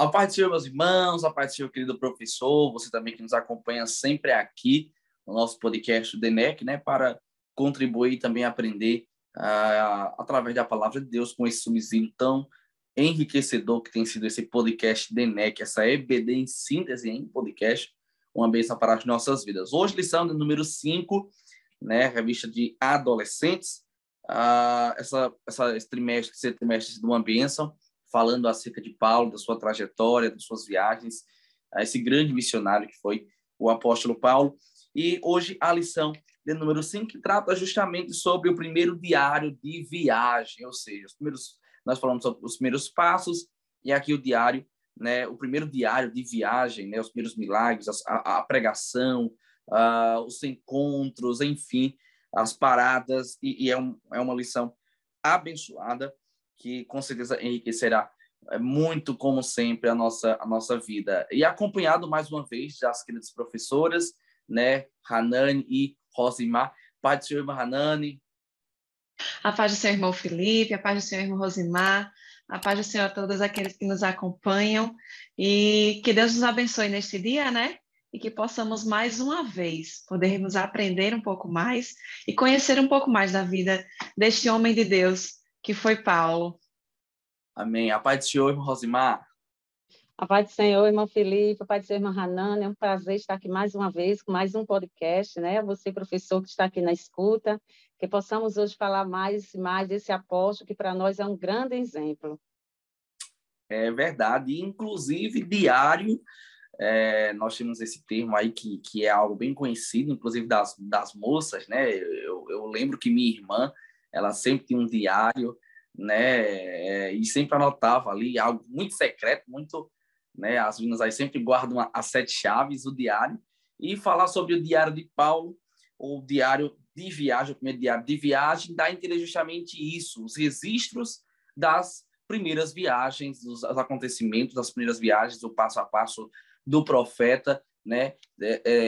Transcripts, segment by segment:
A paz do Senhor, meus irmãos, a paz do Senhor, querido professor, você também que nos acompanha sempre aqui no nosso podcast do DENEC, né, para contribuir e também aprender através da palavra de Deus com esse subsídio tão enriquecedor que tem sido esse podcast DENEC, essa EBD em síntese em podcast, uma bênção para as nossas vidas. Hoje, lição de número 5, né, revista de adolescentes, esse trimestre de uma bênção, falando acerca de Paulo, da sua trajetória, das suas viagens, esse grande missionário que foi o apóstolo Paulo. E hoje a lição de número 5, que trata justamente sobre o primeiro diário de viagem, ou seja, nós falamos sobre os primeiros passos, e aqui o diário, né, o primeiro diário de viagem, né, os primeiros milagres, a pregação, os encontros, enfim, as paradas, e é uma lição abençoada, que com certeza enriquecerá muito, como sempre, a nossa vida. E acompanhado, mais uma vez, das queridas professoras, né, Hanani e Rosimar. Paz do Senhor, irmã Hanani. A paz do Senhor, irmão Felipe, a paz do Senhor, irmão Rosimar, a paz do Senhor a todos aqueles que nos acompanham, e que Deus nos abençoe neste dia, né? E que possamos mais uma vez podermos aprender um pouco mais e conhecer um pouco mais da vida deste homem de Deus que foi Paulo. Amém. A paz do Senhor, irmão Rosimar. A paz do Senhor, irmão Felipe, a paz do Senhor, irmã Hanani. É um prazer estar aqui mais uma vez com mais um podcast, né? Você, professor, que está aqui na escuta, que possamos hoje falar mais desse apóstolo, que para nós é um grande exemplo. É verdade. Inclusive, diário, nós temos esse termo aí que é algo bem conhecido, inclusive das moças, né? Eu lembro que minha irmã, ela sempre tinha um diário, né? E sempre anotava ali algo muito secreto, muito, né? As meninas aí sempre guardam as 7 chaves, o diário, e falar sobre o diário de Paulo, o diário de viagem, o primeiro diário de viagem, dá a entender justamente isso, os registros das primeiras viagens, dos acontecimentos das primeiras viagens, o passo a passo do profeta, né?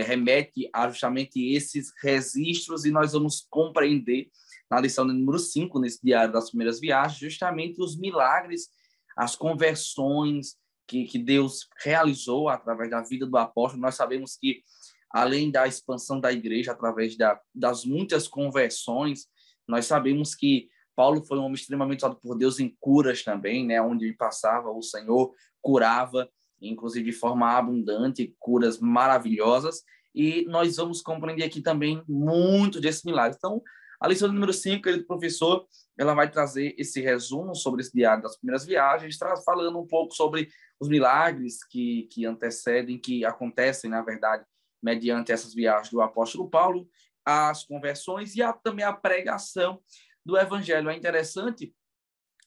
Remete a justamente esses registros, e nós vamos compreender na lição número 5, nesse diário das primeiras viagens, justamente os milagres, as conversões que Deus realizou através da vida do apóstolo. Nós sabemos que, além da expansão da igreja, através das muitas conversões, nós sabemos que Paulo foi um homem extremamente usado por Deus em curas também, né? Onde ele passava, o Senhor curava, inclusive de forma abundante, curas maravilhosas, e nós vamos compreender aqui também muito desses milagres. Então, a lição número 5, querido professor, ela vai trazer esse resumo sobre esse diário das primeiras viagens, falando um pouco sobre os milagres que antecedem, que acontecem, na verdade, mediante essas viagens do apóstolo Paulo, as conversões e também a pregação do evangelho. É interessante,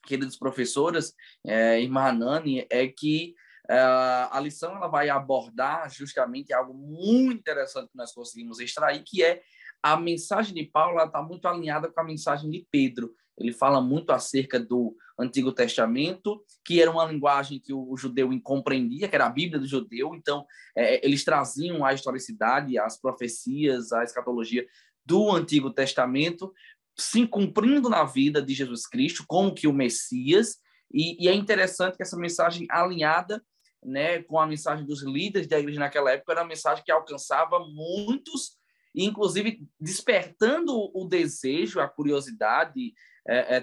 queridos professoras, irmã Hanani, é que a lição ela vai abordar justamente algo muito interessante que nós conseguimos extrair, que é a mensagem de Paulo está muito alinhada com a mensagem de Pedro. Ele fala muito acerca do Antigo Testamento, que era uma linguagem que o judeu incompreendia, que era a Bíblia do judeu. Então, eles traziam a historicidade, as profecias, a escatologia do Antigo Testamento, se cumprindo na vida de Jesus Cristo, como que o Messias. E é interessante que essa mensagem alinhada, né, com a mensagem dos líderes da igreja naquela época, era uma mensagem que alcançava muitos, e inclusive despertando o desejo, a curiosidade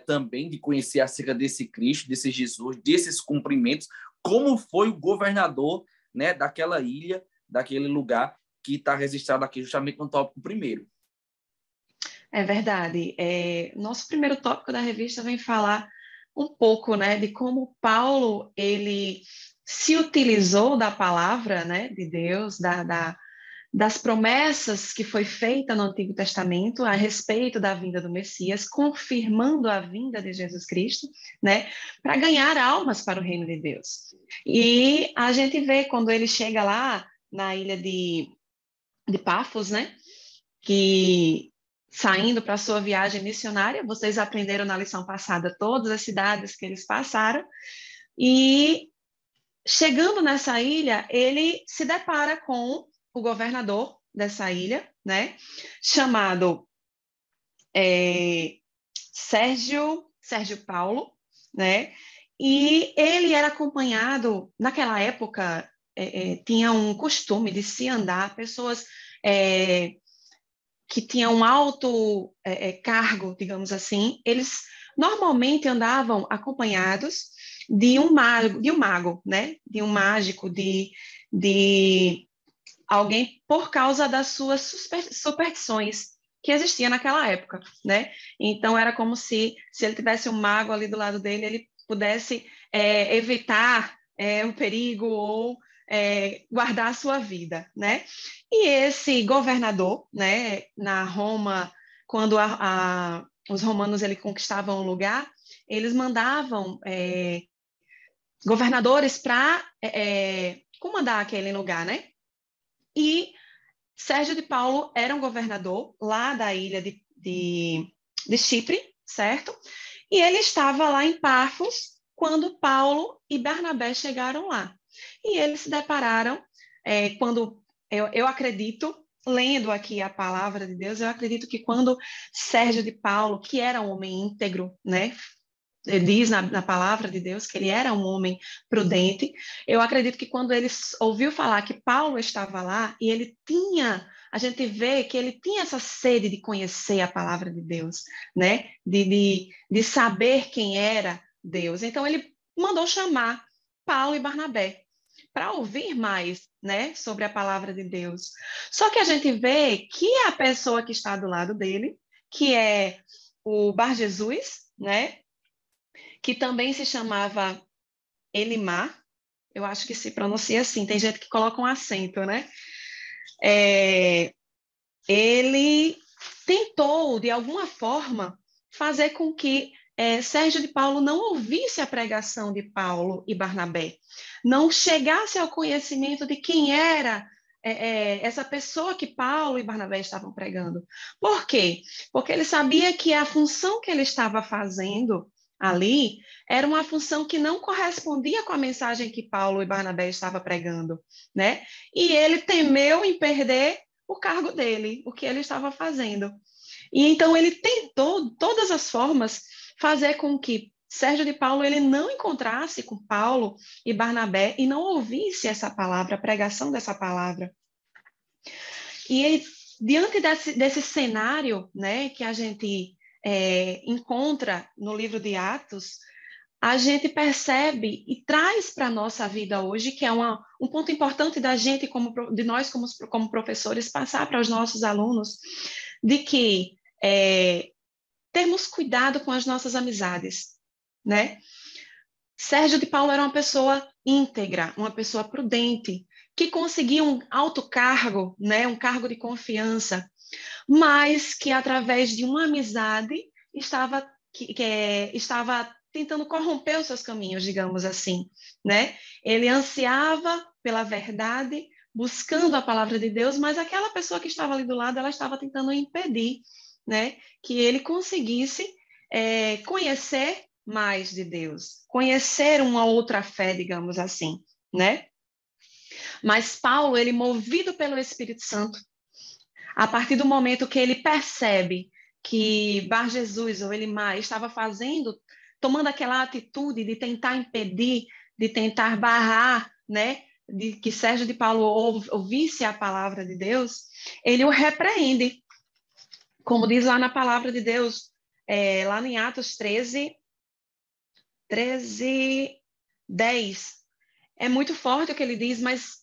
também de conhecer acerca desse Cristo, desse Jesus, desses cumprimentos, como foi o governador, né, daquela ilha, daquele lugar que está registrado aqui justamente no tópico primeiro. É verdade. Nosso primeiro tópico da revista vem falar um pouco, né, de como Paulo ele se utilizou da palavra, né, de Deus, das promessas que foi feita no Antigo Testamento a respeito da vinda do Messias, confirmando a vinda de Jesus Cristo, né, para ganhar almas para o reino de Deus. E a gente vê quando ele chega lá na ilha de Pafos, né, que saindo para a sua viagem missionária, vocês aprenderam na lição passada todas as cidades que eles passaram, e chegando nessa ilha, ele se depara com o governador dessa ilha, né, chamado Sérgio Paulo, né, E ele era acompanhado, naquela época, tinha um costume de se andar, pessoas que tinham um alto cargo, digamos assim, eles normalmente andavam acompanhados de um mago, né? De um mágico, de alguém por causa das suas superstições que existia naquela época, né? Então era como se ele tivesse um mago ali do lado dele, ele pudesse evitar o perigo ou guardar a sua vida, né? E esse governador, né, na Roma, quando os romanos ele conquistavam o lugar, eles mandavam governadores para comandar aquele lugar, né? E Sérgio de Paulo era um governador lá da ilha de Chipre, certo? E ele estava lá em Pafos quando Paulo e Barnabé chegaram lá. E eles se depararam, quando eu acredito, lendo aqui a palavra de Deus, eu acredito que quando Sérgio de Paulo, que era um homem íntegro, né? Diz na palavra de Deus que ele era um homem prudente. Eu acredito que quando ele ouviu falar que Paulo estava lá, e a gente vê que ele tinha essa sede de conhecer a palavra de Deus, né? De saber quem era Deus. Então ele mandou chamar Paulo e Barnabé para ouvir mais, né, sobre a palavra de Deus. Só que a gente vê que a pessoa que está do lado dele, que é o Bar Jesus, né, que também se chamava Elimar, eu acho que se pronuncia assim, tem gente que coloca um acento, né? Ele tentou, de alguma forma, fazer com que Sérgio de Paulo não ouvisse a pregação de Paulo e Barnabé, não chegasse ao conhecimento de quem era essa pessoa que Paulo e Barnabé estavam pregando. Por quê? Porque ele sabia que a função que ele estava fazendo ali era uma função que não correspondia com a mensagem que Paulo e Barnabé estavam pregando, né? E ele temeu em perder o cargo dele, o que ele estava fazendo. E então ele tentou, de todas as formas, fazer com que Sérgio de Paulo ele não encontrasse com Paulo e Barnabé e não ouvisse essa palavra, a pregação dessa palavra. E ele, diante desse cenário, né, que a gente encontra no livro de Atos, a gente percebe e traz para a nossa vida hoje, que é um ponto importante da gente, de nós como professores, passar para os nossos alunos, de que termos cuidado com as nossas amizades, né? Sérgio de Paulo era uma pessoa íntegra, uma pessoa prudente, que conseguia um alto cargo, né, um cargo de confiança, mas que através de uma amizade estava tentando corromper os seus caminhos, digamos assim, né? Ele ansiava pela verdade, buscando a palavra de Deus, mas aquela pessoa que estava ali do lado, ela estava tentando impedir, né, que ele conseguisse conhecer mais de Deus, conhecer uma outra fé, digamos assim, né? Mas Paulo, ele movido pelo Espírito Santo, a partir do momento que ele percebe que Bar Jesus ou Elimar estava tomando aquela atitude de tentar impedir, de tentar barrar, né, de que Sérgio de Paulo ouvisse a palavra de Deus, ele o repreende, como diz lá na palavra de Deus, lá em Atos 13, 10. É muito forte o que ele diz, mas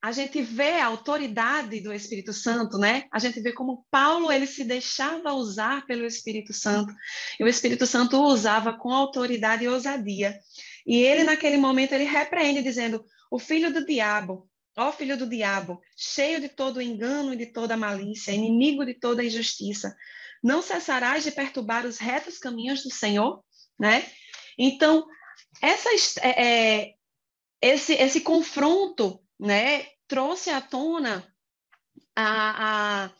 a gente vê a autoridade do Espírito Santo, né? A gente vê como Paulo ele se deixava usar pelo Espírito Santo, e o Espírito Santo o usava com autoridade e ousadia. E ele, naquele momento, ele repreende, dizendo: o filho do diabo, ó filho do diabo, cheio de todo engano e de toda malícia, inimigo de toda injustiça, não cessarás de perturbar os retos caminhos do Senhor, né? Então, esse confronto, né, trouxe à tona a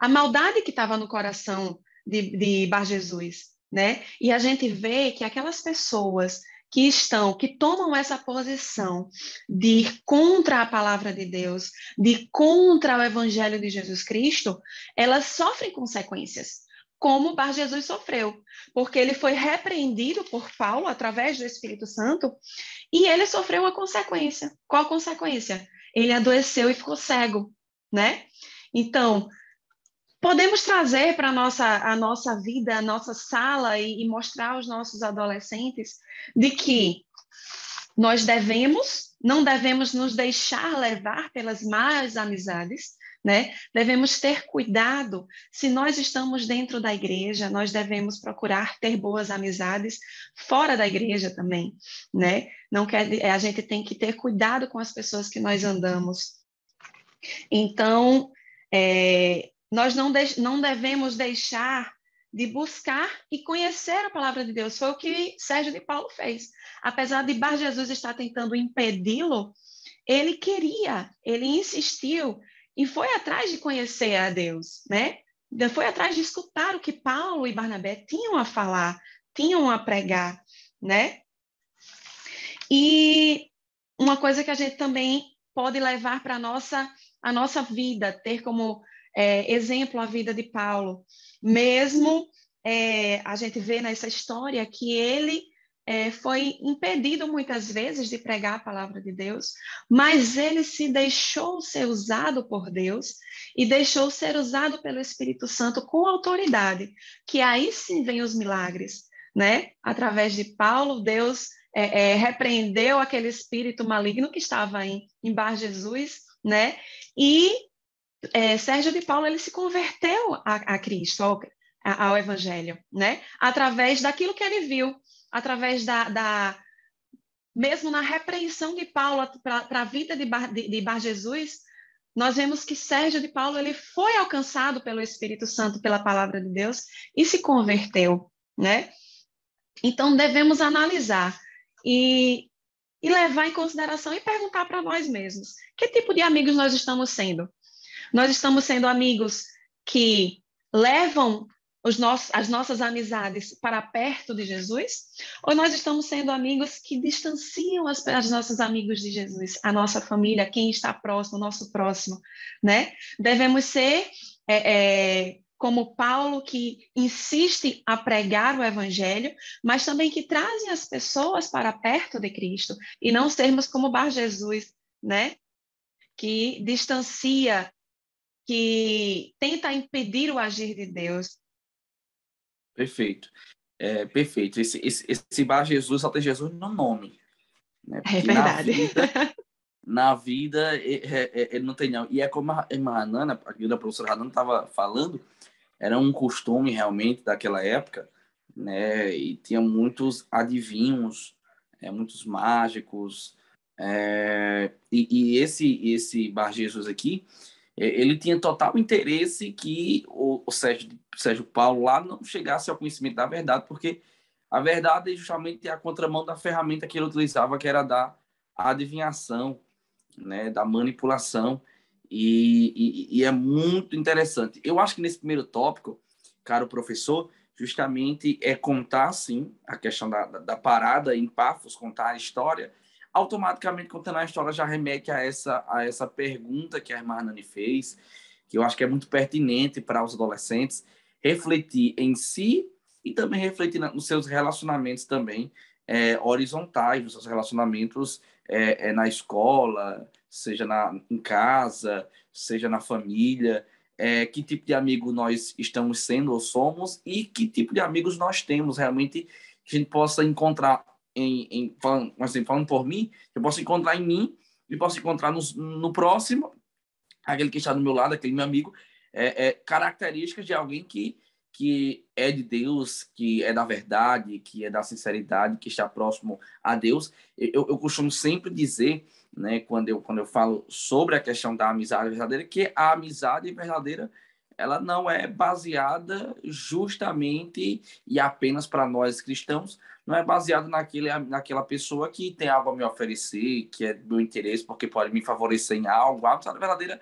maldade que estava no coração de Bar Jesus, né? E a gente vê que aquelas pessoas que tomam essa posição de ir contra a palavra de Deus, de ir contra o evangelho de Jesus Cristo, elas sofrem consequências. como Bar Jesus sofreu, porque ele foi repreendido por Paulo através do Espírito Santo e ele sofreu uma consequência. Qual a consequência? Ele adoeceu e ficou cego, né? Então, podemos trazer para a nossa vida, a nossa sala e mostrar aos nossos adolescentes de que nós não devemos nos deixar levar pelas más amizades, né? Devemos ter cuidado. Se nós estamos dentro da igreja, nós devemos procurar ter boas amizades fora da igreja também, né? Não quer, a gente tem que ter cuidado com as pessoas que nós andamos. Então, nós não devemos deixar de buscar e conhecer a palavra de Deus. Foi o que Sérgio de Paulo fez. Apesar de Bar Jesus estar tentando impedi-lo, ele queria, ele insistiu e foi atrás de conhecer a Deus, né? Foi atrás de escutar o que Paulo e Barnabé tinham a falar, tinham a pregar, né? E uma coisa que a gente também pode levar para a nossa vida, ter como exemplo a vida de Paulo. Mesmo a gente vê nessa história que ele foi impedido muitas vezes de pregar a palavra de Deus, mas ele se deixou ser usado por Deus e deixou ser usado pelo Espírito Santo com autoridade, que aí sim vem os milagres, né? Através de Paulo, Deus repreendeu aquele espírito maligno que estava em Bar Jesus, né? E Sérgio de Paulo ele se converteu a Cristo, ao Evangelho, né? Através daquilo que ele viu, através mesmo na repreensão de Paulo para a vida de Bar Jesus, nós vemos que Sérgio de Paulo ele foi alcançado pelo Espírito Santo, pela palavra de Deus e se converteu, né? Então devemos analisar e levar em consideração e perguntar para nós mesmos: que tipo de amigos nós estamos sendo? Nós estamos sendo amigos que levam as nossas amizades para perto de Jesus? Ou nós estamos sendo amigos que distanciam os nossos amigos de Jesus, a nossa família, quem está próximo, o nosso próximo, né? Devemos ser como Paulo, que insiste a pregar o evangelho, mas também que trazem as pessoas para perto de Cristo, e não sermos como Bar Jesus, né? Que distancia, que tenta impedir o agir de Deus. Perfeito. Perfeito. Esse Bar Jesus só tem Jesus no nome. Né? É verdade. Na vida ele não tem não. E é como a irmã Hanana, a professora Hanana estava falando, era um costume realmente daquela época, né? E tinha muitos adivinhos, muitos mágicos, e esse Bar Jesus aqui, ele tinha total interesse que o Sérgio Paulo lá não chegasse ao conhecimento da verdade, porque a verdade é justamente a contramão da ferramenta que ele utilizava, que era da adivinhação, né, da manipulação, e é muito interessante. Eu acho que nesse primeiro tópico, caro professor, justamente é contar, sim, a questão da parada em Pafos, contar a história. Automaticamente, contando a história, já remete a essa pergunta que a irmã Nani fez, que eu acho que é muito pertinente para os adolescentes, refletir em si e também refletir nos seus relacionamentos também horizontais, nos seus relacionamentos na escola, seja em casa, seja na família, que tipo de amigo nós estamos sendo ou somos e que tipo de amigos nós temos realmente que a gente possa encontrar falando por mim, eu posso encontrar em mim e posso encontrar no próximo, aquele que está do meu lado, aquele meu amigo, características de alguém que é de Deus, que é da verdade, que é da sinceridade, que está próximo a Deus. Eu costumo sempre dizer, né, quando eu falo sobre a questão da amizade verdadeira, que a amizade verdadeira ela não é baseada justamente e apenas para nós cristãos, não é baseada naquela pessoa que tem algo a me oferecer, que é do meu interesse, porque pode me favorecer em algo. A amizade verdadeira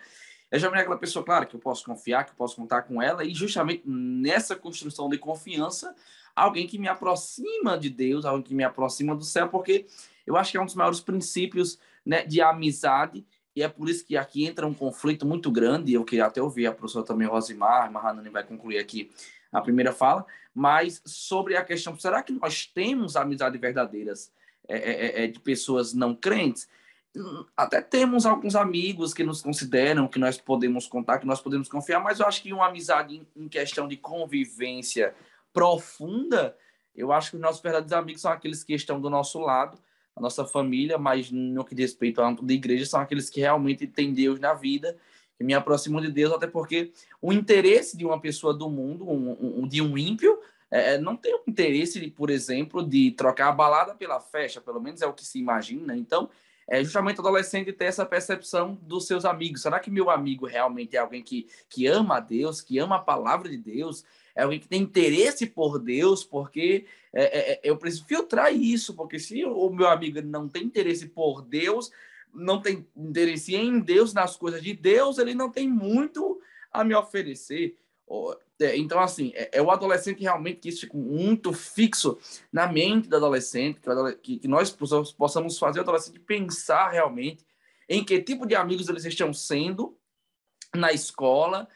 é justamente aquela pessoa, claro, que eu posso confiar, que eu posso contar com ela, e justamente nessa construção de confiança, alguém que me aproxima de Deus, alguém que me aproxima do céu, porque eu acho que é um dos maiores princípios, né, de amizade, e é por isso que aqui entra um conflito muito grande. Eu queria até ouvir a professora também, Rosimar, a Hanani vai concluir aqui a primeira fala, mas sobre a questão, será que nós temos amizades verdadeiras de pessoas não crentes? Até temos alguns amigos que nos consideram, que nós podemos contar, que nós podemos confiar, mas eu acho que uma amizade em questão de convivência profunda, eu acho que os nossos verdadeiros amigos são aqueles que estão do nosso lado, a nossa família, mas no que diz respeito ao âmbito da igreja, são aqueles que realmente têm Deus na vida, que me aproximam de Deus, até porque o interesse de uma pessoa do mundo, de um ímpio, não tem o interesse, por exemplo, de trocar a balada pela festa, pelo menos é o que se imagina. Então, justamente o adolescente ter essa percepção dos seus amigos. Será que meu amigo realmente é alguém que ama a Deus, que ama a palavra de Deus? É alguém que tem interesse por Deus? Porque eu preciso filtrar isso, porque se o meu amigo não tem interesse por Deus, não tem interesse em Deus, nas coisas de Deus, ele não tem muito a me oferecer. Então, assim, o adolescente realmente que isso fica muito fixo na mente do adolescente, que nós possamos fazer o adolescente pensar realmente em que tipo de amigos eles estão sendo na escola,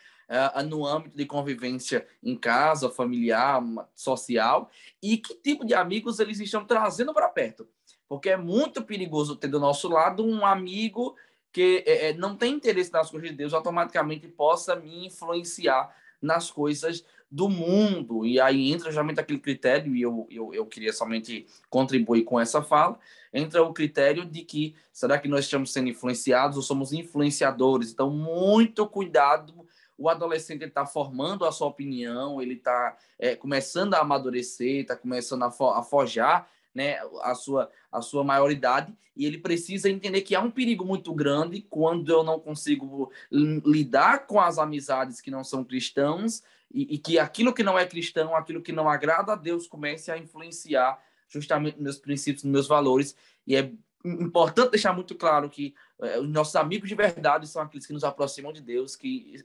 no âmbito de convivência em casa, familiar, social, e que tipo de amigos eles estão trazendo para perto. Porque é muito perigoso ter do nosso lado um amigo que não tem interesse nas coisas de Deus, automaticamente possa me influenciar nas coisas do mundo. E aí entra justamente aquele critério, e eu queria somente contribuir com essa fala, entra o critério de que, será que nós estamos sendo influenciados ou somos influenciadores? Então, muito cuidado. O adolescente está formando a sua opinião, ele está começando a amadurecer, está começando a forjar, né, a sua maioridade, e ele precisa entender que há um perigo muito grande quando eu não consigo lidar com as amizades que não são cristãos, e que aquilo que não é cristão, aquilo que não agrada a Deus, comece a influenciar justamente meus princípios, meus valores. E é importante deixar muito claro que os nossos amigos de verdade são aqueles que nos aproximam de Deus, que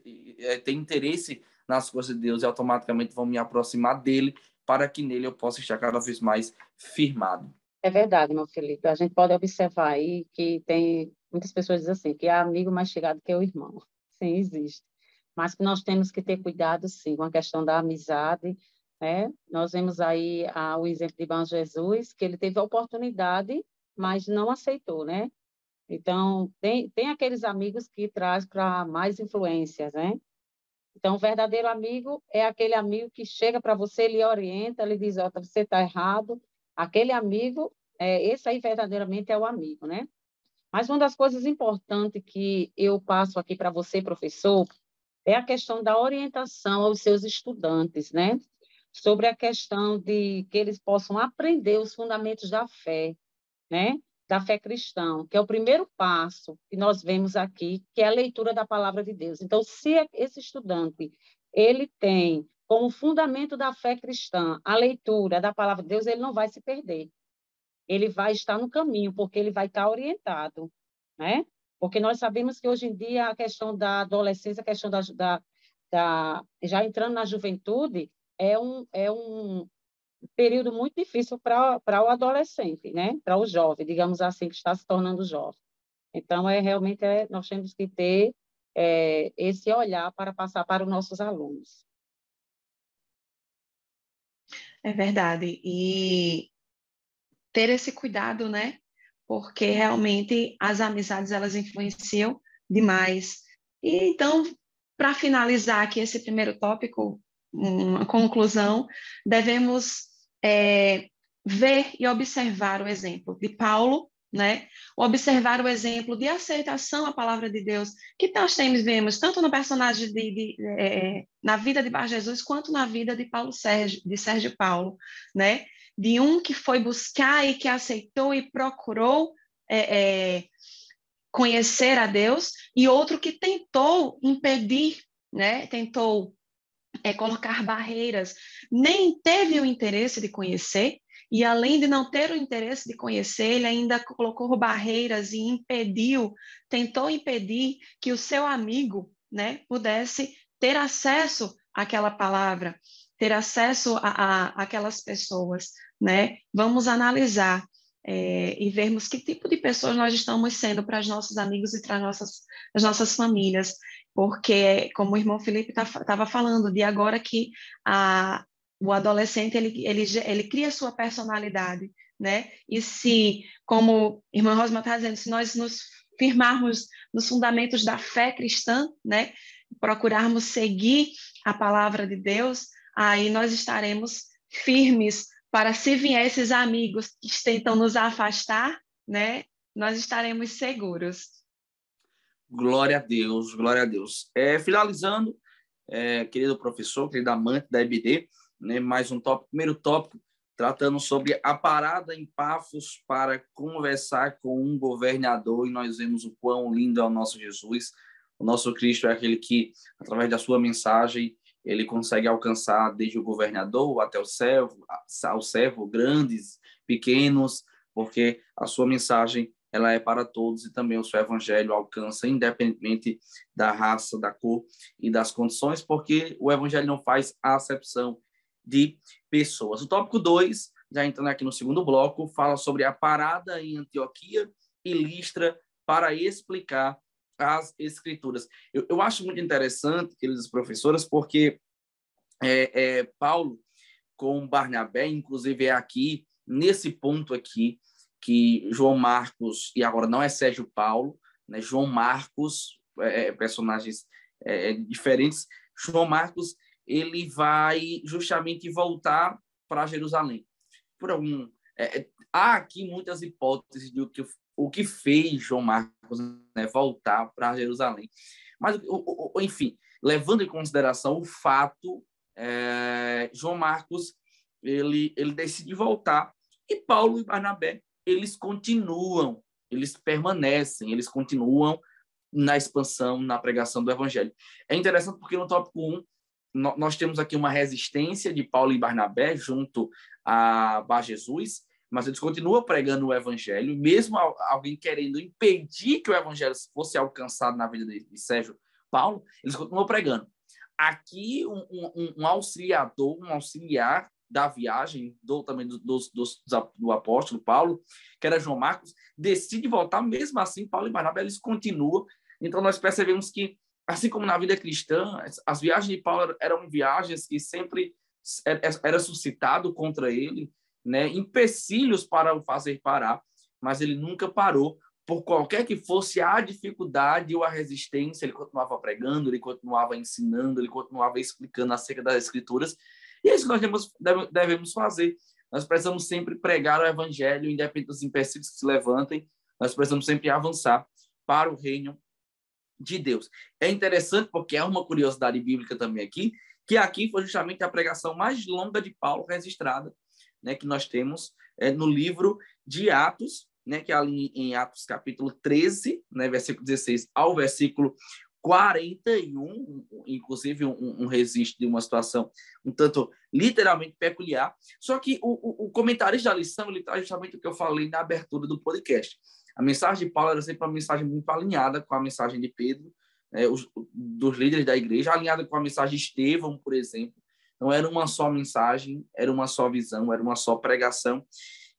têm interesse nas coisas de Deus e automaticamente vão me aproximar dele, para que nele eu possa estar cada vez mais firmado. É verdade, meu Felipe. A gente pode observar aí que tem muitas pessoas dizem assim, que é amigo mais chegado que o irmão. Sim, existe. Mas que nós temos que ter cuidado, sim, com a questão da amizade, né? Nós vemos aí o exemplo de Bom Jesus, que ele teve a oportunidade, mas não aceitou, né? Então, tem aqueles amigos que trazem para mais influências, né? Então, o verdadeiro amigo é aquele amigo que chega para você, ele orienta, ele diz, você está errado. Aquele amigo, esse aí verdadeiramente é o amigo, né? Mas uma das coisas importantes que eu passo aqui para você, professor, é a questão da orientação aos seus estudantes, né? Sobre a questão de que eles possam aprender os fundamentos da fé, né? Da fé cristã, que é o primeiro passo que nós vemos aqui, que é a leitura da palavra de Deus. Então, se esse estudante ele tem como fundamento da fé cristã a leitura da palavra de Deus, ele não vai se perder. Ele vai estar no caminho, porque ele vai estar orientado, né? Porque nós sabemos que hoje em dia a questão da adolescência, a questão já entrando na juventude, é um período muito difícil para o adolescente, né? Para o jovem, digamos assim, que está se tornando jovem. Então, realmente nós temos que ter esse olhar para passar para os nossos alunos. É verdade. E ter esse cuidado, né? Porque realmente as amizades elas influenciam demais. E então, para finalizar aqui esse primeiro tópico, uma conclusão, devemos ver e observar o exemplo de Paulo, né? Observar o exemplo de aceitação à palavra de Deus que nós vemos tanto no personagem na vida de Bar Jesus quanto na vida de Sérgio Paulo, né? De um que foi buscar e que aceitou e procurou conhecer a Deus, e outro que tentou impedir, né? Tentou colocar barreiras, nem teve o interesse de conhecer, e além de não ter o interesse de conhecer, ele ainda colocou barreiras e tentou impedir que o seu amigo, né, pudesse ter acesso àquela palavra, ter acesso a aquelas pessoas, né? Vamos analisar e vermos que tipo de pessoas nós estamos sendo para os nossos amigos e para as nossas famílias. porque, como o irmão Felipe estava falando, de agora que o adolescente ele cria sua personalidade, né? E se, como a irmã Rosma está dizendo, se nós nos firmarmos nos fundamentos da fé cristã, né? Procurarmos seguir a palavra de Deus, aí nós estaremos firmes para, se vier esses amigos que tentam nos afastar, né? Nós estaremos seguros. Glória a Deus, glória a Deus. Finalizando, querido professor, querido amante da EBD, né, mais um tópico, primeiro tópico, tratando sobre a parada em Pafos para conversar com um governador, e nós vemos o quão lindo é o nosso Jesus. O nosso Cristo é aquele que, através da sua mensagem, ele consegue alcançar desde o governador até o servo, grandes, pequenos, porque a sua mensagem ela é para todos, e também o seu evangelho alcança, independentemente da raça, da cor e das condições, porque o evangelho não faz acepção de pessoas. O tópico 2, já entrando aqui no segundo bloco, fala sobre a parada em Antioquia e Listra para explicar as escrituras. Eu acho muito interessante, queridas professoras, porque Paulo com Barnabé, inclusive é aqui, nesse ponto aqui, que João Marcos, e agora não é Sérgio Paulo, né? João Marcos, personagens diferentes, João Marcos, ele vai justamente voltar para Jerusalém. Por algum, há aqui muitas hipóteses de o que fez João Marcos, né, voltar para Jerusalém. Mas, enfim, levando em consideração o fato, João Marcos ele decide voltar, e Paulo e Barnabé eles continuam, eles permanecem, eles continuam na expansão, na pregação do evangelho. É interessante porque no tópico 1 nós temos aqui uma resistência de Paulo e Barnabé junto a Bar Jesus, mas eles continuam pregando o evangelho, mesmo alguém querendo impedir que o evangelho fosse alcançado na vida de Sérgio Paulo, eles continuam pregando. Aqui um auxiliar da viagem, também do apóstolo Paulo, que era João Marcos, decide voltar, mesmo assim Paulo e Barnabé eles continuam. Então nós percebemos que, assim como na vida cristã, as viagens de Paulo eram viagens que sempre era suscitado contra ele, né, empecilhos para o fazer parar, mas ele nunca parou. Por qualquer que fosse a dificuldade ou a resistência, ele continuava pregando, ele continuava ensinando, ele continuava explicando acerca das Escrituras. E é isso que nós devemos fazer. Nós precisamos sempre pregar o evangelho, independente dos empecilhos que se levantem, nós precisamos sempre avançar para o reino de Deus. É interessante porque é uma curiosidade bíblica também aqui, que aqui foi justamente a pregação mais longa de Paulo registrada, né, que nós temos no livro de Atos, né, que é ali em Atos capítulo 13, né, versículo 16 ao versículo 41, inclusive um registro de uma situação um tanto literalmente peculiar. Só que o comentarista da lição, ele traz justamente o que eu falei na abertura do podcast. A mensagem de Paulo era sempre uma mensagem muito alinhada com a mensagem de Pedro, dos líderes da igreja, alinhada com a mensagem de Estevão, por exemplo. Então, era uma só mensagem, era uma só visão, era uma só pregação.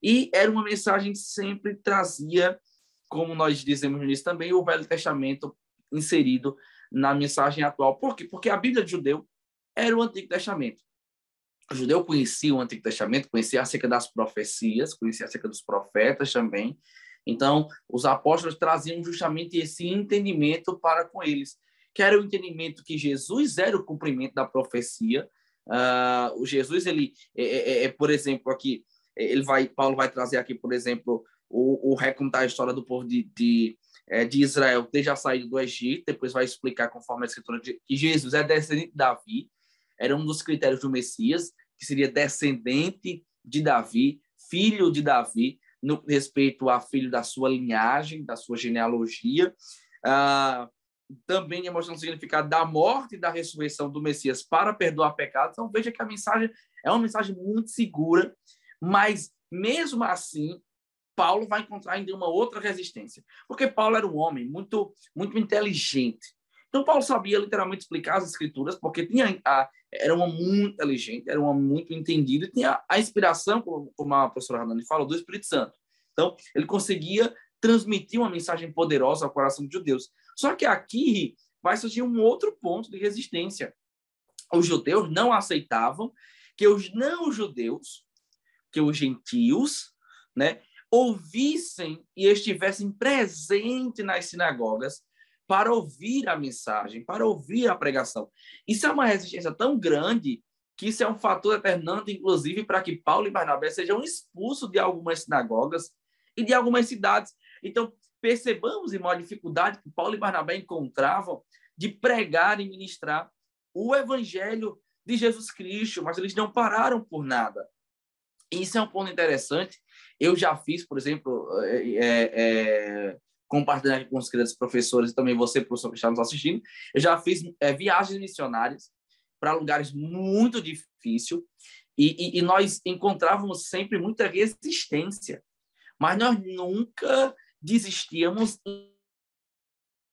E era uma mensagem que sempre trazia, como nós dizemos no início também, o Velho Testamento inserido na mensagem atual. Por quê? Porque a Bíblia de judeu era o Antigo Testamento. O judeu conhecia o Antigo Testamento, conhecia acerca das profecias, conhecia acerca dos profetas também. Então, os apóstolos traziam justamente esse entendimento para com eles, que era o entendimento que Jesus era o cumprimento da profecia. O Jesus, ele, por exemplo, aqui, Paulo vai trazer aqui, por exemplo, o recontar a história do povo de Israel desde a saída do Egito, depois vai explicar, conforme a escritura, que Jesus é descendente de Davi, era um dos critérios do Messias, que seria descendente de Davi, filho de Davi, no respeito a filho da sua linhagem, da sua genealogia. Também demonstrando o significado da morte e da ressurreição do Messias para perdoar pecados. Então, veja que a mensagem é uma mensagem muito segura, mas, mesmo assim, Paulo vai encontrar ainda uma outra resistência, porque Paulo era um homem muito, muito inteligente. Então, Paulo sabia literalmente explicar as Escrituras, porque era um homem muito inteligente, era um homem muito entendido, e tinha a inspiração, como a professora Ranani falou, do Espírito Santo. Então, ele conseguia transmitir uma mensagem poderosa ao coração dos judeus. Só que aqui, vai surgir um outro ponto de resistência. Os judeus não aceitavam que os não-judeus, que os gentios, né, ouvissem e estivessem presentes nas sinagogas para ouvir a mensagem, para ouvir a pregação. Isso é uma resistência tão grande que isso é um fator determinante, inclusive, para que Paulo e Barnabé sejam expulsos de algumas sinagogas e de algumas cidades. Então, percebamos, irmão, a dificuldade que Paulo e Barnabé encontravam de pregar e ministrar o evangelho de Jesus Cristo, mas eles não pararam por nada. Isso é um ponto interessante. Eu já fiz, por exemplo, compartilhar aqui com os queridos professores e também você, professor, que está nos assistindo, eu já fiz viagens missionárias para lugares muito difíceis e nós encontrávamos sempre muita resistência, mas nós nunca desistíamos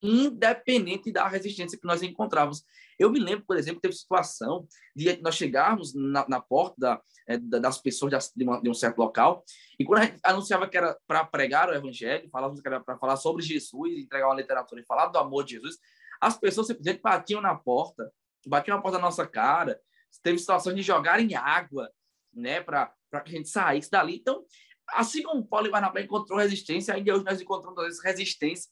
independente da resistência que nós encontrávamos. Eu me lembro, por exemplo, teve situação de nós chegarmos na porta das pessoas de um certo local, e quando a gente anunciava que era para pregar o evangelho, falávamos que era para falar sobre Jesus, entregar uma literatura e falar do amor de Jesus, as pessoas simplesmente batiam na porta da nossa cara. Teve situações de jogarem água, né, para que a gente saísse dali. Então, assim como Paulo e Barnabé encontrou resistência, ainda hoje nós encontramos, às vezes, resistência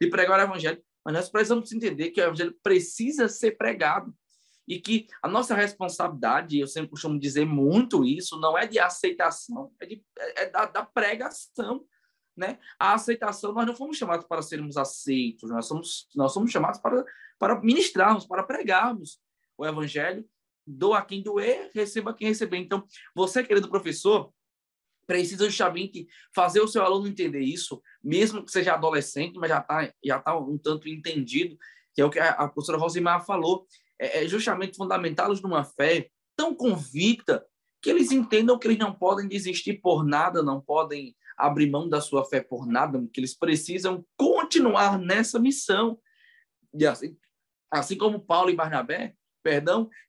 de pregar o evangelho, mas nós precisamos entender que o evangelho precisa ser pregado e que a nossa responsabilidade, eu sempre costumo dizer muito isso, não é de aceitação, é da pregação, né? A aceitação, nós não fomos chamados para sermos aceitos, nós somos chamados para ministrarmos, para pregarmos o evangelho, doa quem doer, receba quem receber. Então, você, querido professor, precisa justamente fazer o seu aluno entender isso, mesmo que seja adolescente, mas já tá um tanto entendido, que é o que a professora Rosimar falou, é justamente fundamentá-los numa fé tão convicta que eles entendam que eles não podem desistir por nada, não podem abrir mão da sua fé por nada, que eles precisam continuar nessa missão. E assim como Paulo e Barnabé,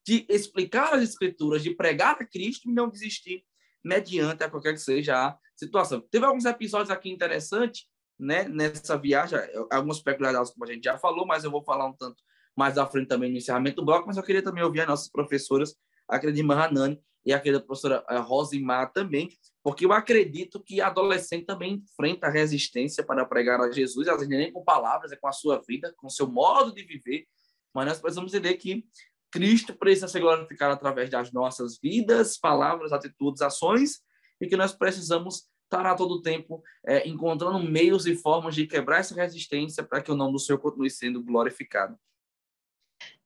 de explicar as Escrituras, de pregar a Cristo e não desistir mediante a qualquer que seja a situação. Teve alguns episódios aqui interessantes, né, nessa viagem, algumas peculiaridades, como a gente já falou, mas eu vou falar um tanto mais à frente também no encerramento do bloco, mas eu queria também ouvir as nossas professoras, a querida irmã Hanani e a querida professora Rosimar também, porque eu acredito que a adolescente também enfrenta a resistência para pregar a Jesus, às vezes nem com palavras, é com a sua vida, com o seu modo de viver, mas nós precisamos entender que Cristo precisa ser glorificado através das nossas vidas, palavras, atitudes, ações, e que nós precisamos estar a todo tempo encontrando meios e formas de quebrar essa resistência para que o nome do Senhor continue sendo glorificado.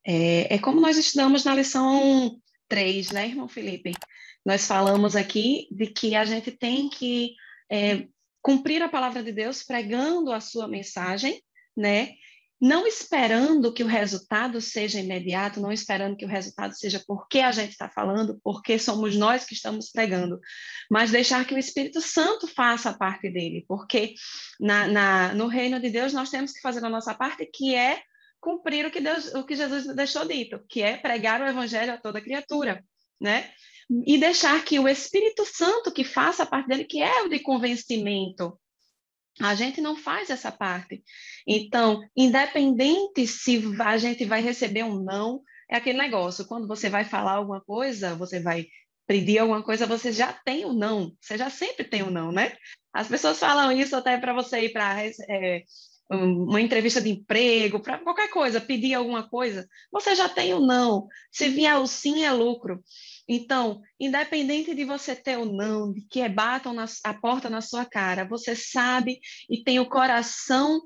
É como nós estudamos na lição 3, né, irmão Felipe? Nós falamos aqui de que a gente tem que cumprir a palavra de Deus pregando a sua mensagem, né? Não esperando que o resultado seja imediato, não esperando que o resultado seja porque a gente está falando, porque somos nós que estamos pregando, mas deixar que o Espírito Santo faça a parte dele, porque no reino de Deus nós temos que fazer a nossa parte, que é cumprir o que Jesus deixou dito, que é pregar o evangelho a toda criatura, né? E deixar que o Espírito Santo que faça a parte dele, que é o de convencimento. A gente não faz essa parte. Então, independente se a gente vai receber ou não, é aquele negócio, quando você vai falar alguma coisa, você vai pedir alguma coisa, você já tem o não, você já sempre tem o não, né? As pessoas falam isso até para você ir para uma entrevista de emprego, para qualquer coisa, pedir alguma coisa, você já tem o não. Se vier o sim, é lucro. Então, independente de você ter ou não, de que batam a porta na sua cara, você sabe e tem o coração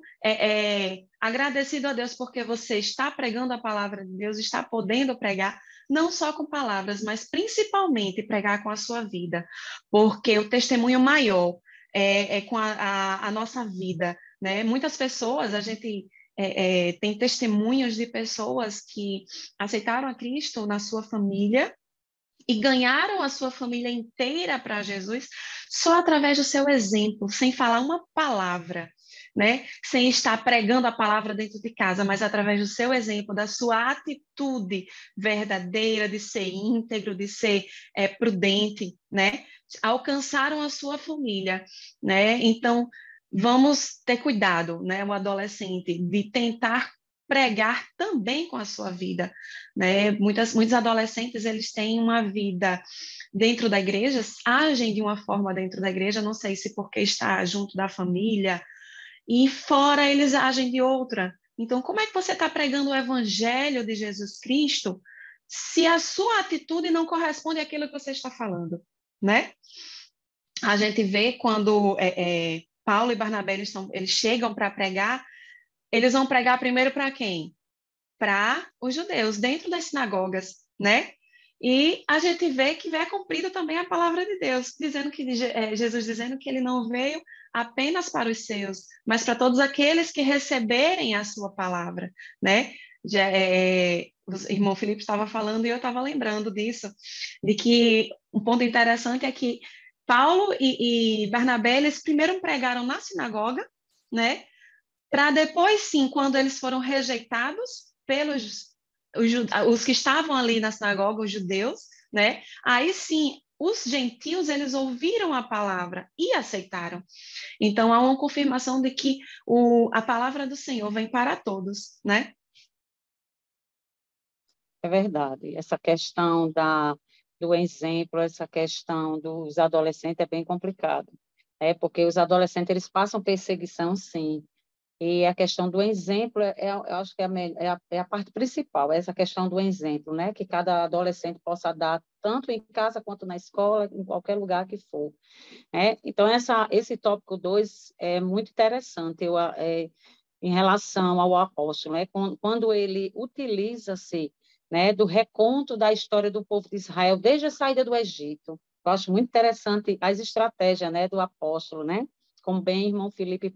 agradecido a Deus porque você está pregando a palavra de Deus, está podendo pregar, não só com palavras, mas principalmente pregar com a sua vida, porque o testemunho maior é com a nossa vida, né? Muitas pessoas, a gente tem testemunhos de pessoas que aceitaram a Cristo na sua família e ganharam a sua família inteira para Jesus só através do seu exemplo, sem falar uma palavra, né? Sem estar pregando a palavra dentro de casa, mas através do seu exemplo, da sua atitude verdadeira de ser íntegro, de ser prudente, né? Alcançaram a sua família, né? Então, vamos ter cuidado, né? O adolescente, de tentar pregar também com a sua vida, né? Muitos adolescentes, eles têm uma vida dentro da igreja, agem de uma forma dentro da igreja, não sei se porque está junto da família, e fora eles agem de outra. Então, como é que você está pregando o evangelho de Jesus Cristo se a sua atitude não corresponde àquilo que você está falando, né? A gente vê quando Paulo e Barnabé eles chegam para pregar, eles vão pregar primeiro para quem? Para os judeus, dentro das sinagogas, né? E a gente vê que é cumprida também a palavra de Deus, dizendo que Jesus dizendo que ele não veio apenas para os seus, mas para todos aqueles que receberem a sua palavra, né? O irmão Felipe estava falando e eu estava lembrando disso, de que um ponto interessante é que Paulo e Barnabé, eles primeiro pregaram na sinagoga, né? Para depois, sim, quando eles foram rejeitados pelos os que estavam ali na sinagoga, os judeus, né? Aí sim, os gentios, eles ouviram a palavra e aceitaram. Então, há uma confirmação de que a palavra do Senhor vem para todos, né? É verdade. Essa questão do exemplo, essa questão dos adolescentes é bem complicado, porque os adolescentes eles passam perseguição, sim. E a questão do exemplo, eu acho que é a parte principal, essa questão do exemplo, né? Que cada adolescente possa dar, tanto em casa quanto na escola, em qualquer lugar que for. Então, esse tópico 2 é muito interessante em relação ao apóstolo, né? Quando ele utiliza-se, né, do reconto da história do povo de Israel desde a saída do Egito. Eu acho muito interessante as estratégias, né, do apóstolo, né? Como bem o irmão Felipe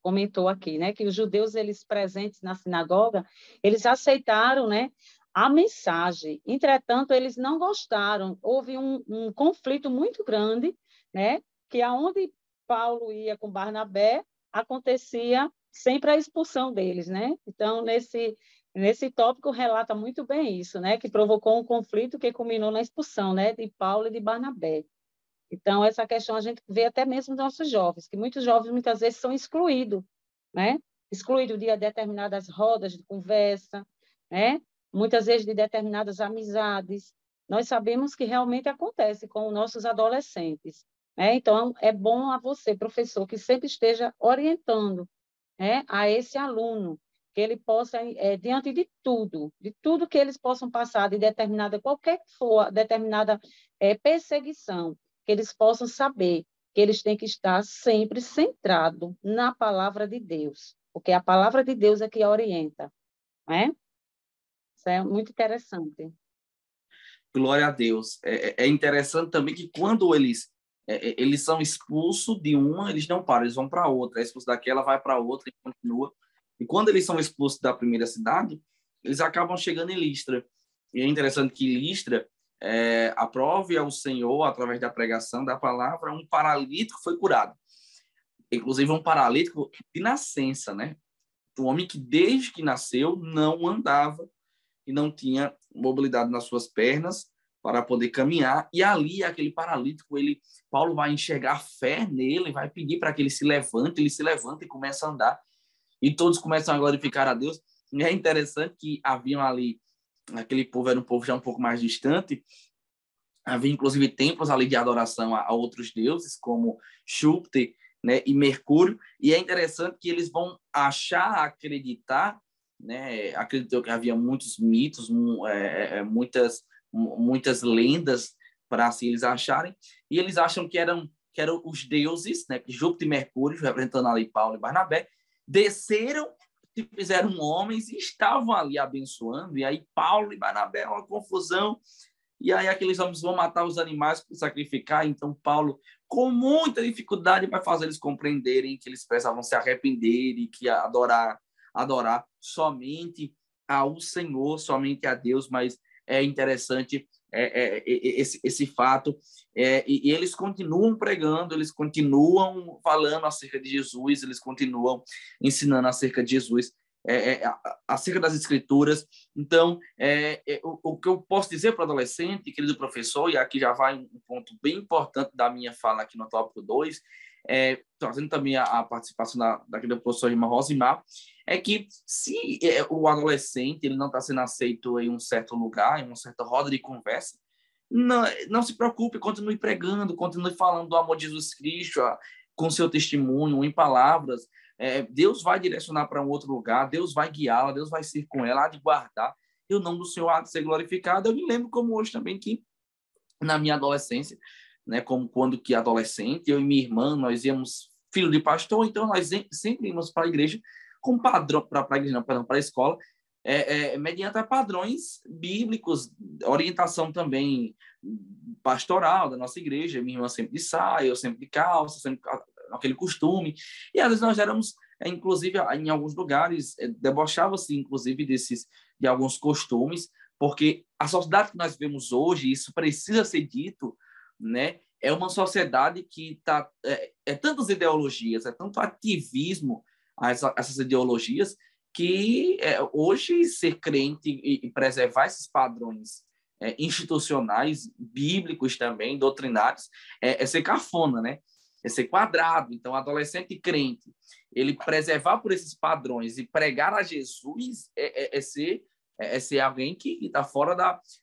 comentou aqui, né, que os judeus, eles presentes na sinagoga, eles aceitaram, né, a mensagem. Entretanto, eles não gostaram. Houve um conflito muito grande, né, que aonde Paulo ia com Barnabé, acontecia sempre a expulsão deles, né? Então, nesse tópico relata muito bem isso, né, que provocou um conflito que culminou na expulsão, né, de Paulo e de Barnabé. Então, essa questão a gente vê até mesmo nos nossos jovens, que muitos jovens muitas vezes são excluídos, né? Excluídos de determinadas rodas de conversa, né? Muitas vezes de determinadas amizades. Nós sabemos que realmente acontece com os nossos adolescentes, né? Então, é bom a você, professor, que sempre esteja orientando, né, a esse aluno, que ele possa, diante de tudo que eles possam passar, de determinada, qualquer que for, determinada perseguição, que eles possam saber que eles têm que estar sempre centrado na palavra de Deus, porque a palavra de Deus é que orienta, né? Isso é muito interessante. Glória a Deus. É interessante também que quando eles são expulsos de uma, eles não param, eles vão para outra. É expulso daquela, vai para outra e continua. E quando eles são expulsos da primeira cidade, eles acabam chegando em Listra. E é interessante que Listra aprove ao Senhor, através da pregação da palavra, um paralítico foi curado. Inclusive um paralítico de nascença, né? Um homem que desde que nasceu não andava e não tinha mobilidade nas suas pernas para poder caminhar. E ali, aquele paralítico, Paulo vai enxergar fé nele, vai pedir para que ele se levanta e começa a andar. E todos começam a glorificar a Deus. E é interessante que haviam ali, aquele povo era um povo já um pouco mais distante, havia inclusive templos ali de adoração a outros deuses, como Júpiter, né, e Mercúrio. E é interessante que eles vão acreditar, né, acreditou que havia muitos mitos, muitas lendas para assim eles acharem, e eles acham que eram os deuses, né, que Júpiter e Mercúrio, representando ali Paulo e Barnabé, desceram, se fizeram homens e estavam ali abençoando. E aí Paulo e Barnabé, uma confusão, e aí aqueles homens vão matar os animais para sacrificar. Então Paulo, com muita dificuldade, vai fazer eles compreenderem que eles precisavam se arrepender e que adorar somente ao Senhor, somente a Deus. Mas é interessante esse fato. E eles continuam pregando, eles continuam falando acerca de Jesus, eles continuam ensinando acerca de Jesus, acerca das Escrituras. Então, o que eu posso dizer para o adolescente, querido professor, e aqui já vai um ponto bem importante da minha fala aqui no tópico 2, trazendo também a participação da professora irmã Rosimar, é que se o adolescente ele não está sendo aceito em um certo lugar, em uma certa roda de conversa, não se preocupe, continue pregando, continue falando do amor de Jesus Cristo, com seu testemunho, em palavras. Deus vai direcionar para um outro lugar, Deus vai guiá-la, Deus vai ser com ela, há de guardar, e o nome do Senhor há de ser glorificado. Eu me lembro como hoje também que, na minha adolescência, né, como quando que adolescente, eu e minha irmã, nós íamos, filho de pastor, então nós sempre íamos para a igreja, com padrão, para a igreja, não, perdão, para a escola, mediante padrões bíblicos, orientação também pastoral da nossa igreja. Minha irmã sempre de saia, eu sempre de calça, sempre aquele costume. E às vezes nós éramos, inclusive, em alguns lugares, debochava-se, inclusive, de alguns costumes, porque a sociedade que nós vemos hoje, isso precisa ser dito, né? É uma sociedade que está... tantas ideologias, tanto ativismo a essas ideologias, que hoje ser crente e preservar esses padrões institucionais, bíblicos também, doutrinários, é ser cafona, né? É ser quadrado. Então, adolescente crente, ele preservar por esses padrões e pregar a Jesus é ser alguém que está fora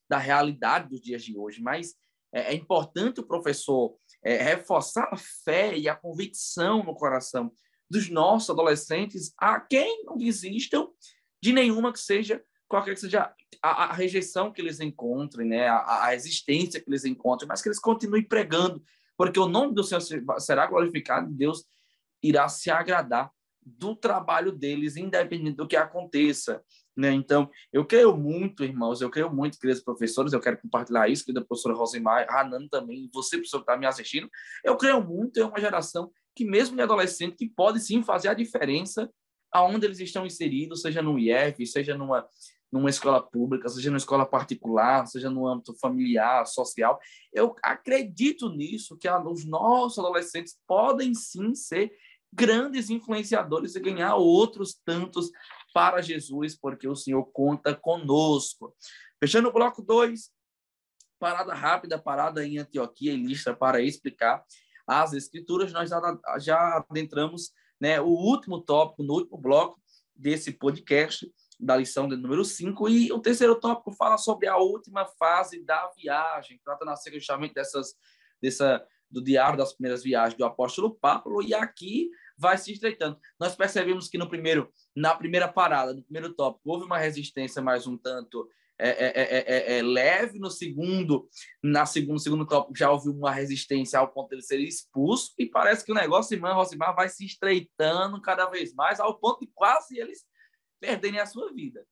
da realidade dos dias de hoje. Mas é importante o professor reforçar a fé e a convicção no coração dos nossos adolescentes, a quem não desistam de nenhuma que seja, qualquer que seja a rejeição que eles encontrem, né? a existência que eles encontrem, mas que eles continuem pregando, porque o nome do Senhor será glorificado e Deus irá se agradar do trabalho deles, independente do que aconteça, né? Então, eu creio muito, irmãos, eu creio muito, queridos professores, eu quero compartilhar isso, querida professora Rosimar, Hanan também, você, professor, que está me assistindo, eu creio muito em uma geração que mesmo de adolescente, que pode sim fazer a diferença aonde eles estão inseridos, seja no IF, seja numa escola pública, seja numa escola particular, seja no âmbito familiar, social. Eu acredito nisso, que os nossos adolescentes podem sim ser grandes influenciadores e ganhar outros tantos para Jesus, porque o Senhor conta conosco. Fechando o bloco 2, parada rápida, parada em Antioquia e Listra para explicar as Escrituras. Nós já adentramos, né, o último tópico, no último bloco desse podcast, da lição de número 5, e o terceiro tópico fala sobre a última fase da viagem, trata na sequência justamente do diário das primeiras viagens do apóstolo Paulo, e aqui vai se estreitando. Nós percebemos que na primeira parada, no primeiro tópico, houve uma resistência mais um tanto leve. No segundo tópico já houve uma resistência ao ponto de ele ser expulso, e parece que o negócio, irmã Rosimar, vai se estreitando cada vez mais, ao ponto de quase eles perderem a sua vida.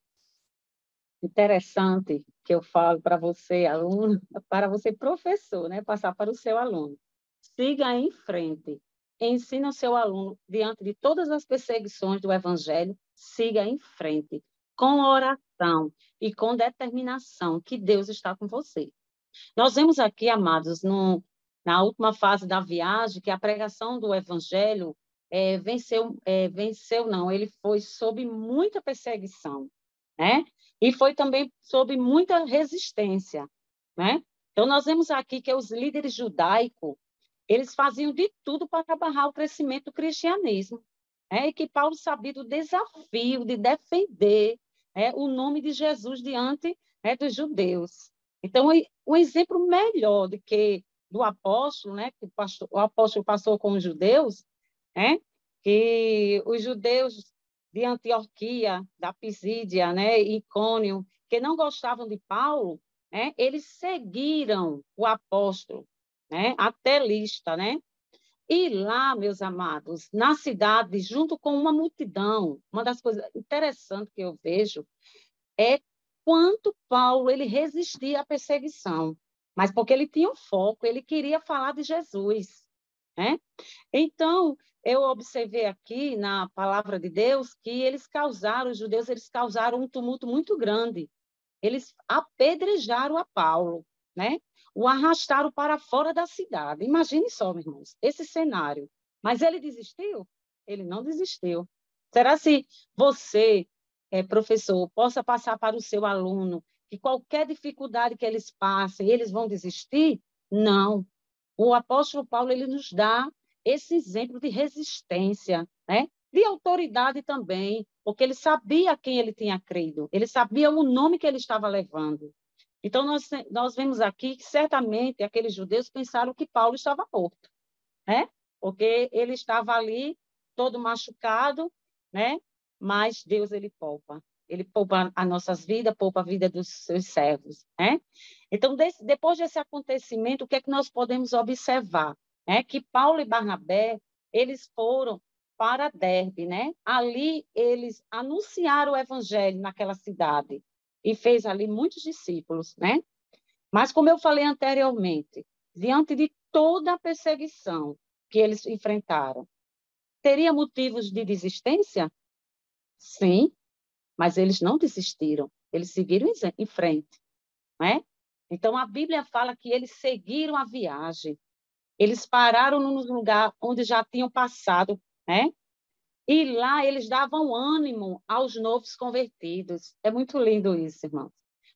Interessante que eu falo para você, aluno, para você, professor, né, passar para o seu aluno. Siga em frente. Ensina o seu aluno, diante de todas as perseguições do Evangelho, siga em frente, com oração e com determinação, que Deus está com você. Nós vemos aqui, amados, na última fase da viagem, que a pregação do Evangelho ele foi sob muita perseguição, né? E foi também sob muita resistência, né? Então, nós vemos aqui que os líderes judaicos, eles faziam de tudo para barrar o crescimento do cristianismo, né? E que Paulo sabia do desafio de defender, né, o nome de Jesus diante, né, dos judeus. Então, um exemplo melhor do apóstolo, né, que o apóstolo passou com os judeus, né, que os judeus de Antioquia, da Pisídia, né, Icônio, que não gostavam de Paulo, né, eles seguiram o apóstolo, né, até Listra, né? E lá, meus amados, na cidade, junto com uma multidão, uma das coisas interessantes que eu vejo é quanto Paulo ele resistia à perseguição, mas porque ele tinha um foco, ele queria falar de Jesus, né? Então, eu observei aqui na palavra de Deus que os judeus causaram um tumulto muito grande. Eles apedrejaram a Paulo, né? O arrastaram para fora da cidade. Imagine só, meus irmãos, esse cenário. Mas ele desistiu? Ele não desistiu. Será se você, professor, possa passar para o seu aluno que qualquer dificuldade que eles passem, eles vão desistir? Não. O apóstolo Paulo, ele nos dá esse exemplo de resistência, né? De autoridade também, porque ele sabia quem ele tinha crido, ele sabia o nome que ele estava levando. Então, nós vemos aqui que certamente aqueles judeus pensaram que Paulo estava morto, né? Porque ele estava ali todo machucado, né? Mas Deus, ele poupa. Ele poupa as nossas vidas, poupa a vida dos seus servos, né? Então, depois desse acontecimento, o que é que nós podemos observar? É que Paulo e Barnabé, eles foram para Derbe, né? Ali eles anunciaram o evangelho naquela cidade e fez ali muitos discípulos, né? Mas, como eu falei anteriormente, diante de toda a perseguição que eles enfrentaram, teria motivos de desistência? Sim, mas eles não desistiram, eles seguiram em frente, né? Então, a Bíblia fala que eles seguiram a viagem, eles pararam num lugar onde já tinham passado, né? E lá eles davam ânimo aos novos convertidos. É muito lindo isso, irmãos.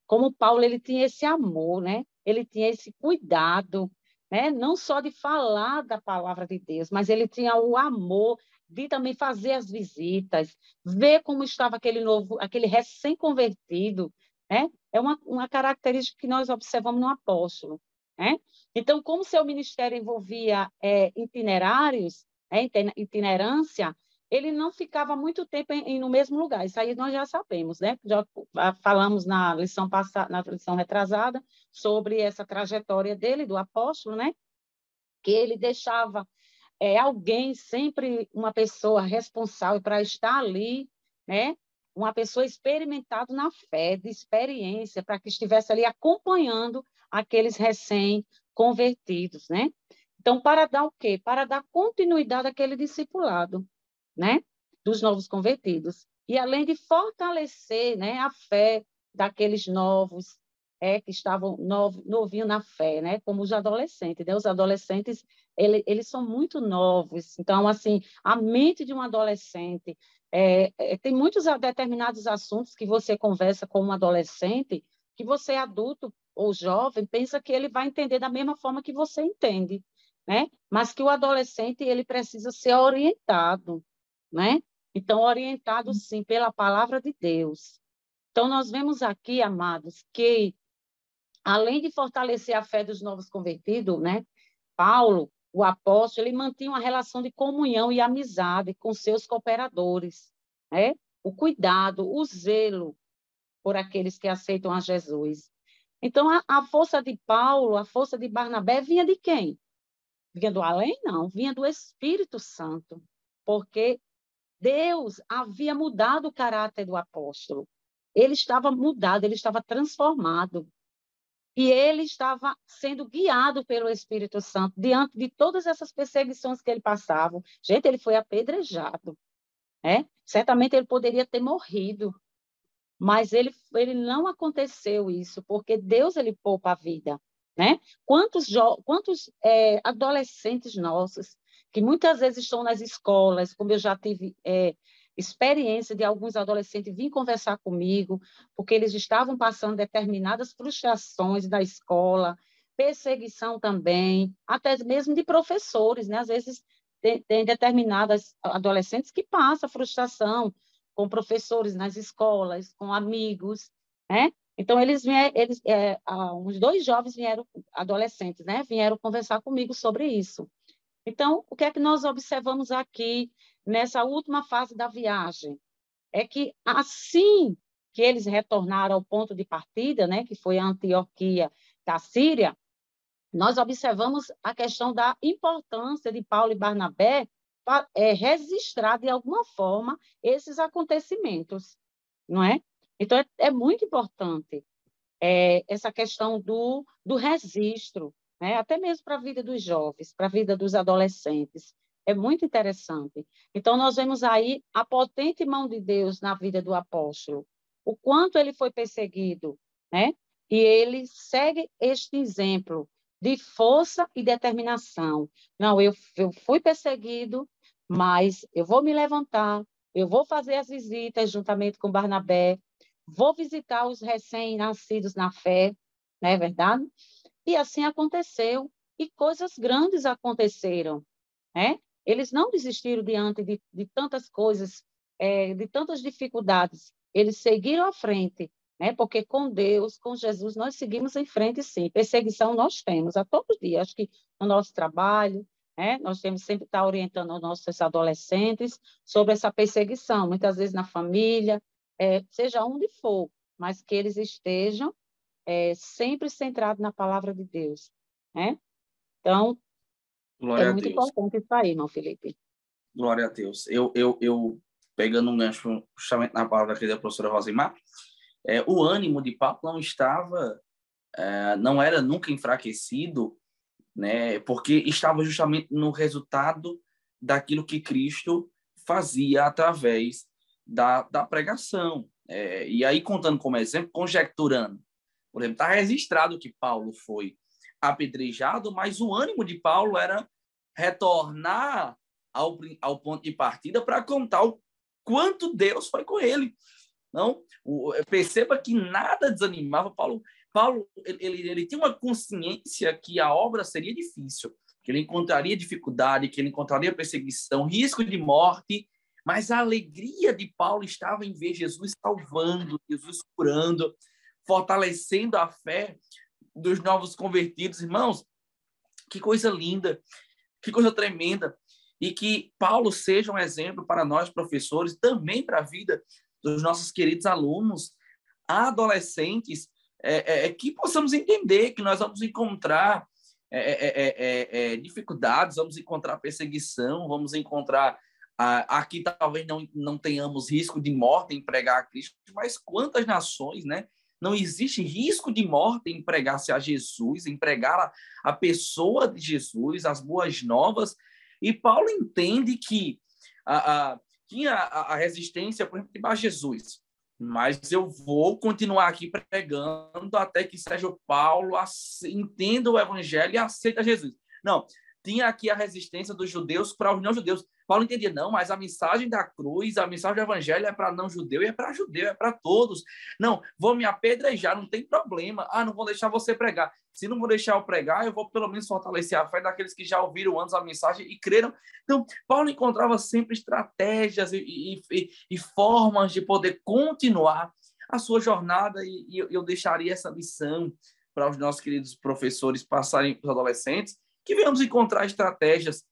Como Paulo, ele tinha esse amor, né? Ele tinha esse cuidado, né? Não só de falar da palavra de Deus, mas ele tinha o amor de também fazer as visitas, ver como estava aquele novo, aquele recém-convertido, né? É uma característica que nós observamos no apóstolo, né? Então, como seu ministério envolvia itinerários, itinerância, ele não ficava muito tempo no mesmo lugar. Isso aí nós já sabemos, né? Já falamos na lição passada, na lição retrasada, sobre essa trajetória dele, do apóstolo, né? Que ele deixava alguém, sempre uma pessoa responsável para estar ali, né? Uma pessoa experimentada na fé, de experiência, para que estivesse ali acompanhando aqueles recém-convertidos, né? Então, para dar o quê? Para dar continuidade àquele discipulado, né? Dos novos convertidos. E além de fortalecer, né, a fé daqueles novos que estavam novinhos na fé, né? Como os adolescentes, né? Os adolescentes, eles são muito novos. Então, assim, a mente de um adolescente tem muitos determinados assuntos que você conversa com um adolescente que você, adulto ou jovem, pensa que ele vai entender da mesma forma que você entende, né? Mas que o adolescente, ele precisa ser orientado, né? Então, orientado, sim, pela palavra de Deus. Então, nós vemos aqui, amados, que, além de fortalecer a fé dos novos convertidos, né? Paulo, o apóstolo, ele mantinha uma relação de comunhão e amizade com seus cooperadores, né? O cuidado, o zelo por aqueles que aceitam a Jesus. Então, a força de Paulo, a força de Barnabé, vinha de quem? Vinha do além? Não, vinha do Espírito Santo, porque Deus havia mudado o caráter do apóstolo. Ele estava mudado, ele estava transformado. E ele estava sendo guiado pelo Espírito Santo diante de todas essas perseguições que ele passava. Gente, ele foi apedrejado, né? Certamente ele poderia ter morrido, mas ele não aconteceu isso, porque Deus, ele poupa a vida, né? Quantos adolescentes nossos que muitas vezes estão nas escolas, como eu já tive experiência de alguns adolescentes vir conversar comigo, porque eles estavam passando determinadas frustrações da escola, perseguição também, até mesmo de professores, né? Às vezes tem determinadas adolescentes que passam frustração com professores nas escolas, com amigos, né? Então, uns 2 jovens vieram, adolescentes, né? Vieram conversar comigo sobre isso. Então, o que é que nós observamos aqui nessa última fase da viagem? É que, assim que eles retornaram ao ponto de partida, né? Que foi a Antioquia da Síria, nós observamos a questão da importância de Paulo e Barnabé registrar de alguma forma esses acontecimentos, não é? Então, é muito importante essa questão do registro, né? Até mesmo para a vida dos jovens, para a vida dos adolescentes. É muito interessante. Então, nós vemos aí a potente mão de Deus na vida do apóstolo, o quanto ele foi perseguido, né? E ele segue este exemplo de força e determinação. Não, eu fui perseguido, mas eu vou me levantar, eu vou fazer as visitas juntamente com Barnabé, vou visitar os recém-nascidos na fé, não é verdade? E assim aconteceu, e coisas grandes aconteceram, né? Eles não desistiram diante de tantas coisas, de tantas dificuldades. Eles seguiram à frente, né? Porque com Deus, com Jesus, nós seguimos em frente, sim. Perseguição nós temos a todo dia. Acho que no nosso trabalho, né? Nós temos sempre que estar orientando os nossos adolescentes sobre essa perseguição, muitas vezes na família, seja onde for, mas que eles estejam sempre centrados na palavra de Deus, né? Então, é Glória a muito Deus. importante isso aí, irmão Felipe. Glória a Deus. Eu pegando um gancho justamente na palavra aqui da professora Rosimar, o ânimo de Paulo não estava, não era nunca enfraquecido, né? Porque estava justamente no resultado daquilo que Cristo fazia através da pregação. E aí, contando como exemplo, conjecturando, por exemplo, está registrado que Paulo foi apedrejado, mas o ânimo de Paulo era retornar ao ponto de partida para contar o quanto Deus foi com ele. Não, perceba que nada desanimava Paulo. Paulo ele tinha uma consciência que a obra seria difícil, que ele encontraria dificuldade, que ele encontraria perseguição, risco de morte, mas a alegria de Paulo estava em ver Jesus salvando, Jesus curando, fortalecendo a fé dos novos convertidos. Irmãos, que coisa linda, que coisa tremenda. E que Paulo seja um exemplo para nós, professores, também para a vida dos nossos queridos alunos, adolescentes, que possamos entender que nós vamos encontrar dificuldades, vamos encontrar perseguição, vamos encontrar aqui talvez não tenhamos risco de morte em pregar a Cristo, mas quantas nações, né? Não existe risco de morte em pregar-se a Jesus, em pregar a pessoa de Jesus, as boas novas. E Paulo entende que tinha a resistência, por exemplo, a Jesus, mas eu vou continuar aqui pregando até que seja o Paulo entenda o evangelho e aceita Jesus. Não, tinha aqui a resistência dos judeus para os não-judeus. Paulo entendia, não, mas a mensagem da cruz, a mensagem do evangelho é para não-judeu e é para judeu, é para todos. Não, vou me apedrejar, não tem problema. Não vou deixar você pregar. Se não vou deixar eu pregar, eu vou pelo menos fortalecer a fé daqueles que já ouviram antes a mensagem e creram. Então, Paulo encontrava sempre estratégias e formas de poder continuar a sua jornada, e eu deixaria essa lição para os nossos queridos professores passarem para os adolescentes, que venhamos encontrar estratégias,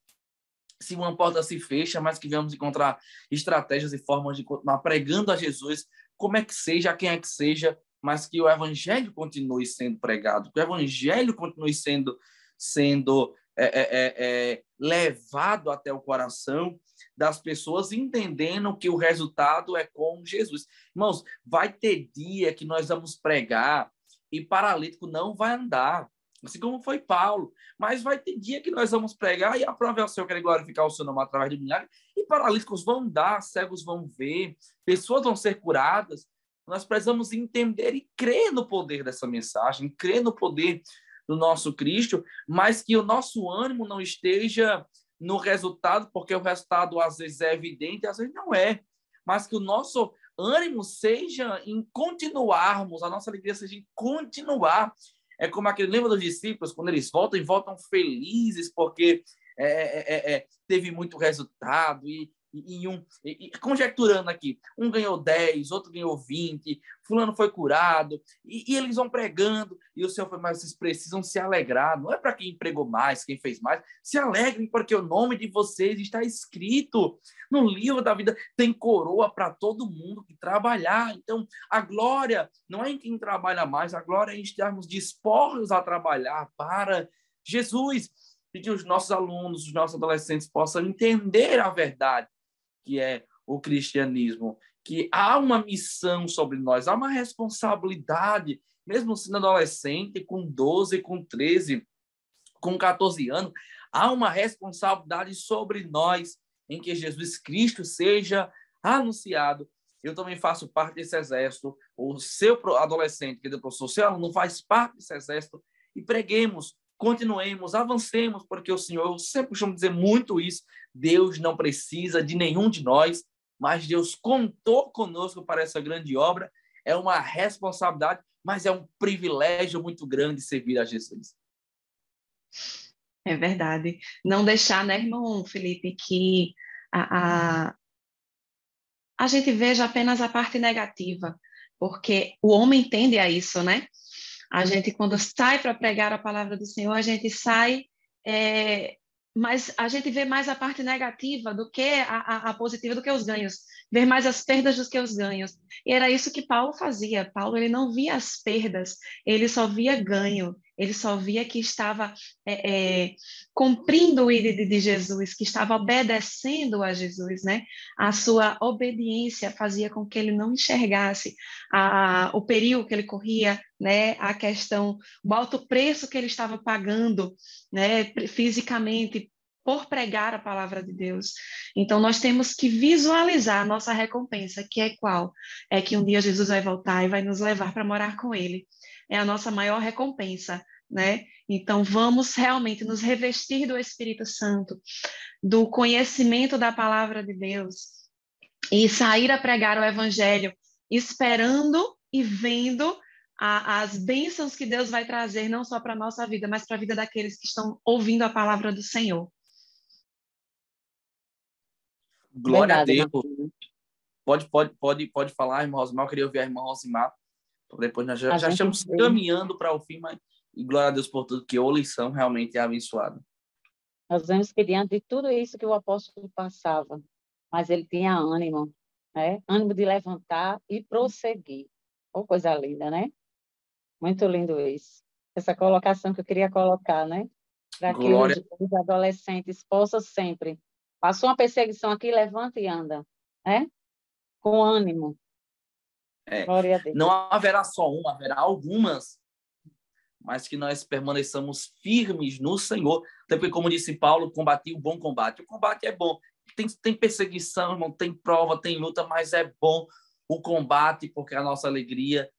se uma porta se fecha, mas que venhamos encontrar estratégias e formas de continuar pregando a Jesus, como é que seja, a quem é que seja, mas que o evangelho continue sendo pregado, que o evangelho continue sendo levado até o coração das pessoas, entendendo que o resultado é com Jesus. Irmãos, vai ter dia que nós vamos pregar e paralítico não vai andar, assim como foi Paulo. Mas vai ter dia que nós vamos pregar e a prova é o Senhor querer glorificar o seu nome através de milagres, e paralíticos vão andar, cegos vão ver, pessoas vão ser curadas. Nós precisamos entender e crer no poder dessa mensagem, crer no poder do nosso Cristo, mas que o nosso ânimo não esteja no resultado, porque o resultado às vezes é evidente, às vezes não é, mas que o nosso ânimo seja em continuarmos, a nossa alegria seja em continuar. É como aquele, lembra dos discípulos, quando eles voltam e voltam felizes, porque teve muito resultado, e conjecturando aqui, um ganhou 10, outro ganhou 20, fulano foi curado, e eles vão pregando, e o Senhor foi, mas vocês precisam se alegrar, não é para quem pregou mais, quem fez mais, se alegrem, porque o nome de vocês está escrito no livro da vida, tem coroa para todo mundo que trabalhar. Então, a glória não é em quem trabalha mais, a glória é em estarmos dispostos a trabalhar para Jesus, e que os nossos alunos, os nossos adolescentes possam entender a verdade, que é o cristianismo, que há uma missão sobre nós, há uma responsabilidade, mesmo sendo adolescente, com 12, com 13, com 14 anos, há uma responsabilidade sobre nós em que Jesus Cristo seja anunciado. Eu também faço parte desse exército, o seu adolescente, que eu sou seu aluno, faz parte desse exército, e preguemos, continuemos, avancemos, porque o Senhor, eu sempre costumo dizer muito isso, Deus não precisa de nenhum de nós, mas Deus contou conosco para essa grande obra. É uma responsabilidade, mas é um privilégio muito grande servir a Jesus. É verdade. Não deixar, né, irmão Felipe, que a, a, a gente veja apenas a parte negativa, porque o homem tende a isso, né? A gente, quando sai para pregar a palavra do Senhor, a gente sai, é, mas a gente vê mais a parte negativa do que a positiva, do que os ganhos, vê mais as perdas do que os ganhos. E era isso que Paulo fazia. Paulo, ele não via as perdas, ele só via ganho, ele só via que estava cumprindo o ídolo de Jesus, que estava obedecendo a Jesus, né? A sua obediência fazia com que ele não enxergasse o perigo que ele corria, né, a questão, o alto preço que ele estava pagando, né, fisicamente por pregar a palavra de Deus. Então nós temos que visualizar a nossa recompensa, que é qual? É que um dia Jesus vai voltar e vai nos levar para morar com ele. É a nossa maior recompensa, né? Então vamos realmente nos revestir do Espírito Santo, do conhecimento da palavra de Deus e sair a pregar o evangelho esperando e vendo as bênçãos que Deus vai trazer, não só para a nossa vida, mas para a vida daqueles que estão ouvindo a palavra do Senhor. Glória a Verdade, Deus. Martim. Pode falar, irmã Rosimar. Eu queria ouvir a irmã Rosimar. Depois nós A já gente estamos vê, caminhando para o fim, mas e glória a Deus por tudo, que a lição realmente é abençoada. nós vemos que diante de tudo isso que o apóstolo passava, mas ele tinha ânimo, né? Ânimo de levantar e prosseguir. Oh, coisa linda, né? Muito lindo isso. Essa colocação que eu queria colocar, né? Para que Glória. os adolescentes possam sempre. Passou uma perseguição aqui, levanta e anda, né? Com ânimo. É, Glória a Deus. não haverá só uma, haverá algumas, mas que nós permaneçamos firmes no Senhor. Até porque, como disse Paulo, combati o bom combate. O combate é bom. Tem perseguição, irmão, tem prova, tem luta, mas é bom o combate, porque a nossa alegria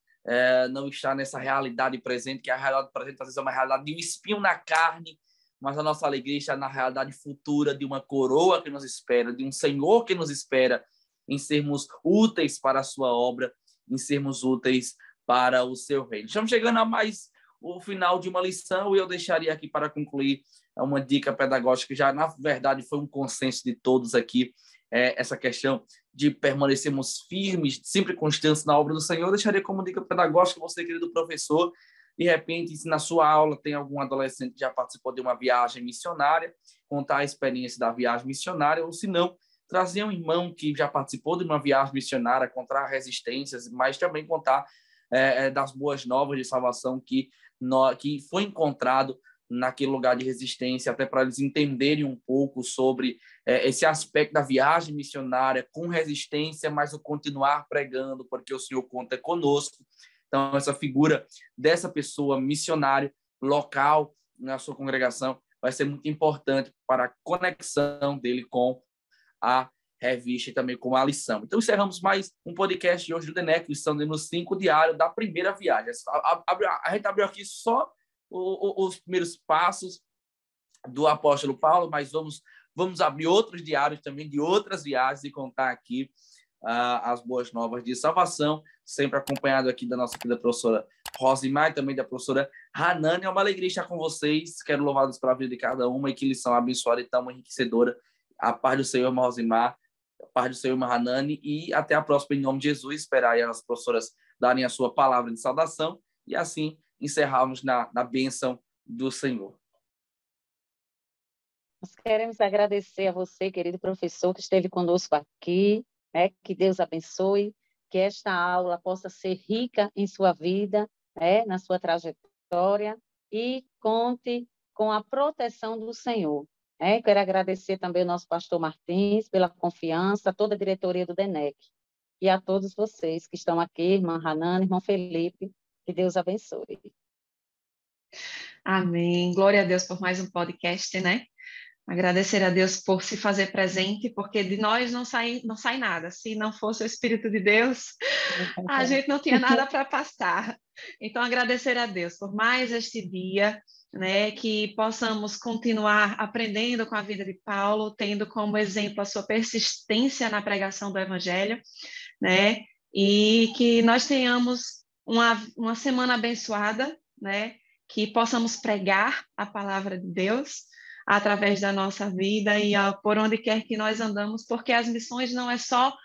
não está nessa realidade presente, que a realidade presente às vezes é uma realidade de um espinho na carne, mas a nossa alegria está na realidade futura de uma coroa que nos espera, de um Senhor que nos espera, em sermos úteis para a sua obra, em sermos úteis para o seu reino. Estamos chegando a mais o final de uma lição e eu deixaria aqui para concluir uma dica pedagógica que já, na verdade, foi um consenso de todos aqui, essa questão de permanecermos firmes, sempre constantes na obra do Senhor. Eu deixaria como dica pedagógica você, querido professor, de repente, se na sua aula tem algum adolescente que já participou de uma viagem missionária, contar a experiência da viagem missionária, ou se não, trazer um irmão que já participou de uma viagem missionária, contar resistências, mas também contar das boas novas de salvação que foi encontrado naquele lugar de resistência, até para eles entenderem um pouco sobre esse aspecto da viagem missionária com resistência, mas o continuar pregando, porque o Senhor conta conosco. Então, essa figura dessa pessoa missionário local na sua congregação vai ser muito importante para a conexão dele com a revista e também com a lição. Então, encerramos mais um podcast de hoje do DENEC, lição número 5, diário da primeira viagem. A gente abriu aqui só os primeiros passos do apóstolo Paulo, mas vamos abrir outros diários também de outras viagens e contar aqui as boas novas de salvação, sempre acompanhado aqui da nossa querida professora Rosimar e também da professora Hanani. É uma alegria estar com vocês. Quero louvar-Deus pela vida de cada uma e que lição abençoada e tão enriquecedora. A paz do Senhor, irmã Rosimar, a paz do Senhor, irmã Hanani, e até a próxima, em nome de Jesus. Esperar aí as professoras darem a sua palavra de saudação e assim encerrarmos na bênção do Senhor. Nós queremos agradecer a você, querido professor, que esteve conosco aqui, né? Que Deus abençoe, que esta aula possa ser rica em sua vida, né? Na sua trajetória, e conte com a proteção do Senhor. Quero agradecer também ao nosso pastor Martins pela confiança, toda a diretoria do DENEC, e a todos vocês que estão aqui, irmã Hanana, irmão Felipe, que Deus abençoe. Amém. Glória a Deus por mais um podcast, né? Agradecer a Deus por se fazer presente, porque de nós não sai nada. Se não fosse o Espírito de Deus, a gente não tinha nada para passar. Então, agradecer a Deus por mais este dia, né, que possamos continuar aprendendo com a vida de Paulo, tendo como exemplo a sua persistência na pregação do Evangelho, né, e que nós tenhamos uma semana abençoada, né, que possamos pregar a palavra de Deus através da nossa vida e por onde quer que nós andamos, porque as missões não é só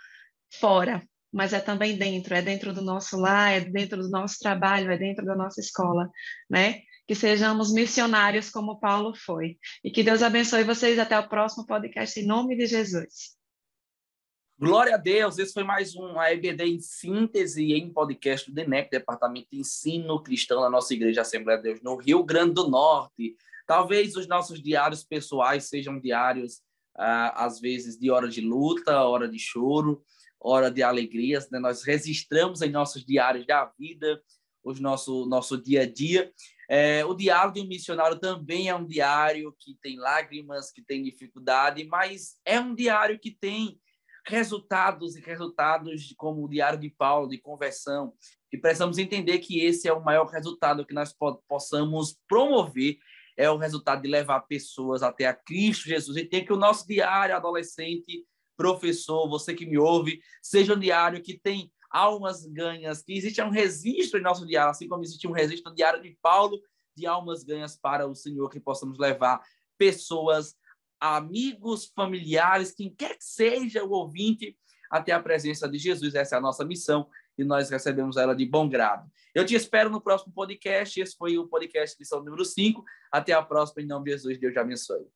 fora, mas é também dentro, é dentro do nosso lar, é dentro do nosso trabalho, é dentro da nossa escola, né? Que sejamos missionários como Paulo foi. E que Deus abençoe vocês até o próximo podcast, em nome de Jesus. Glória a Deus, esse foi mais um EBD em síntese em podcast do DENEC, Departamento de Ensino Cristão da nossa Igreja Assembleia de Deus no Rio Grande do Norte. Talvez os nossos diários pessoais sejam diários, às vezes, de hora de luta, hora de choro, hora de alegrias, né? Nós registramos em nossos diários da vida o nosso dia a dia. O diário de um missionário também é um diário que tem lágrimas, que tem dificuldade, mas é um diário que tem resultados como o diário de Paulo, de conversão, e precisamos entender que esse é o maior resultado que nós possamos promover, é o resultado de levar pessoas até a Cristo Jesus. E tem que o nosso diário, adolescente, professor, você que me ouve, seja um diário que tem almas ganhas, que existe um registro em nosso diário, assim como existe um registro no diário de Paulo, de almas ganhas para o Senhor, que possamos levar pessoas, amigos, familiares, quem quer que seja o ouvinte, até a presença de Jesus. Essa é a nossa missão e nós recebemos ela de bom grado. Eu te espero no próximo podcast. Esse foi o podcast lição número 5. Até a próxima, em nome de Jesus. Deus te abençoe.